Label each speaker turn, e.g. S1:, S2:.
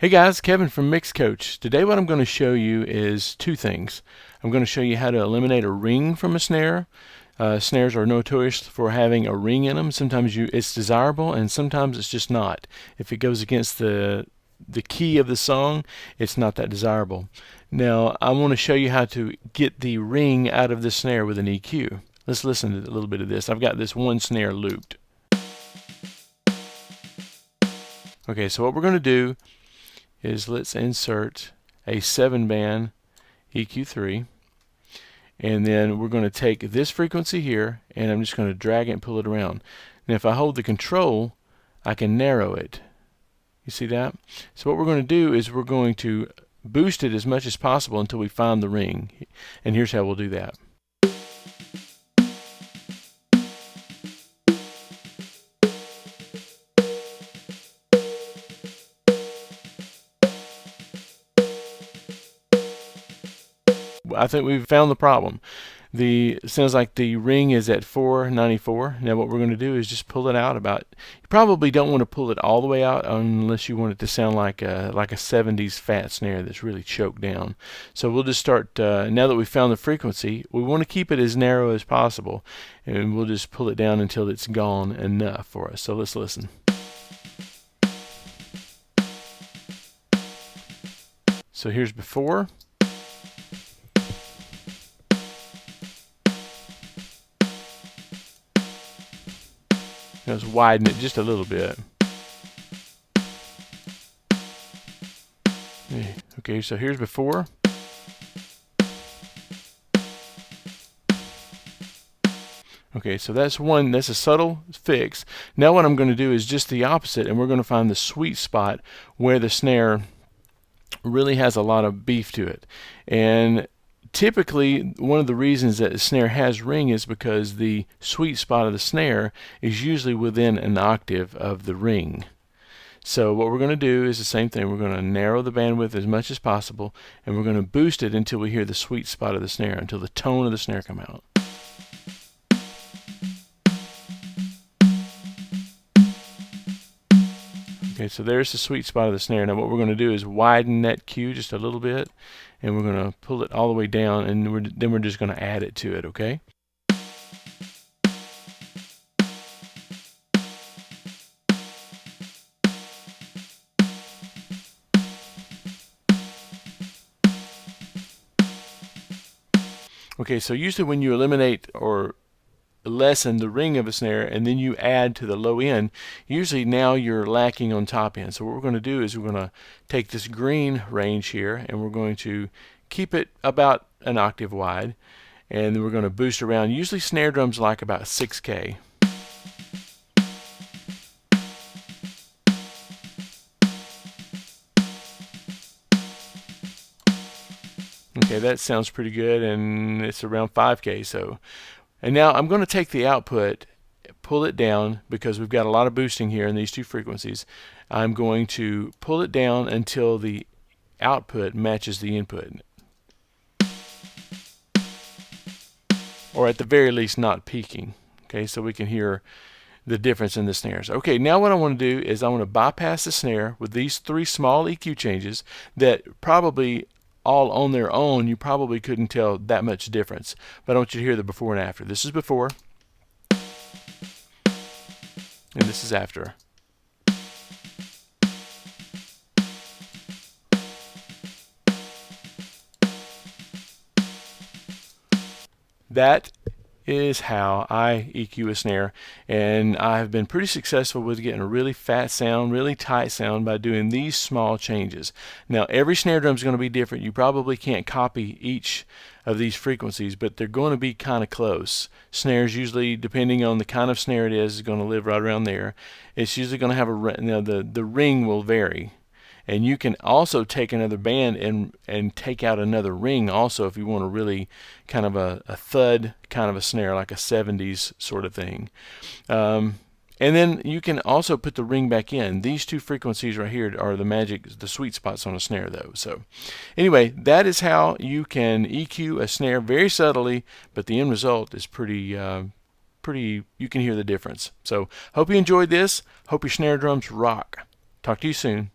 S1: Hey guys, Kevin from MixCoach. Today what I'm going to show you is two things. I'm going to show you how to eliminate a ring from a snare. Snares are notorious for having a ring in them. Sometimes it's desirable and sometimes it's just not. If it goes against the key of the song, it's not that desirable. Now I want to show you how to get the ring out of the snare with an EQ. Let's listen to a little bit of this. I've got this one snare looped. Okay, so what we're going to do is let's insert a 7-band EQ3, and then we're going to take this frequency here and I'm just going to drag it and pull it around. And if I hold the control, I can narrow it. You see that? So what we're going to do is we're going to boost it as much as possible until we find the ring, and here's how we'll do that. I think we've found the problem. Sounds like the ring is at 494. Now what we're going to do is just pull it out about. You probably don't want to pull it all the way out unless you want it to sound like a 70s fat snare that's really choked down. So we'll just start. Now that we've found the frequency, we want to keep it as narrow as possible, and we'll just pull it down until it's gone enough for us. So let's listen. So here's before. Let's widen it just a little bit. Okay, so here's before. Okay, so that's a subtle fix. Now what I'm going to do is just the opposite, and we're going to find the sweet spot where the snare really has a lot of beef to it. And typically, one of the reasons that the snare has ring is because the sweet spot of the snare is usually within an octave of the ring. So what we're going to do is the same thing. We're going to narrow the bandwidth as much as possible, and we're going to boost it until we hear the sweet spot of the snare, until the tone of the snare come out. Okay, so there's the sweet spot of the snare. Now what we're going to do is widen that cue just a little bit, and we're going to pull it all the way down, and then we're just going to add it to it, okay? Okay, so usually when you eliminate or lessen the ring of a snare and then you add to the low end, usually now you're lacking on top end. So what we're going to do is we're going to take this green range here and we're going to keep it about an octave wide, and then we're going to boost around. Usually snare drums like about 6K. Okay, that sounds pretty good, and it's around 5K. So, and now I'm going to take the output, pull it down, because we've got a lot of boosting here in these two frequencies. I'm going to pull it down until the output matches the input, or at the very least not peaking. Okay, so we can hear the difference in the snares. Okay, now what I want to do is I want to bypass the snare with these three small EQ changes that probably all on their own you probably couldn't tell that much difference, but I want you to hear the before and after. This is before, and this is after. That is how I EQ a snare, and I've been pretty successful with getting a really fat sound, really tight sound by doing these small changes. Now every snare drum is going to be different. You probably can't copy each of these frequencies, but they're going to be kind of close. Snares usually, depending on the kind of snare it is going to live right around there. It's usually going to have the ring will vary. And you can also take another band and take out another ring also if you want a really kind of a thud kind of a snare, like a 70s sort of thing. And then you can also put the ring back in. These two frequencies right here are the sweet spots on a snare though. So anyway, that is how you can EQ a snare very subtly, but the end result is pretty, you can hear the difference. So hope you enjoyed this. Hope your snare drums rock. Talk to you soon.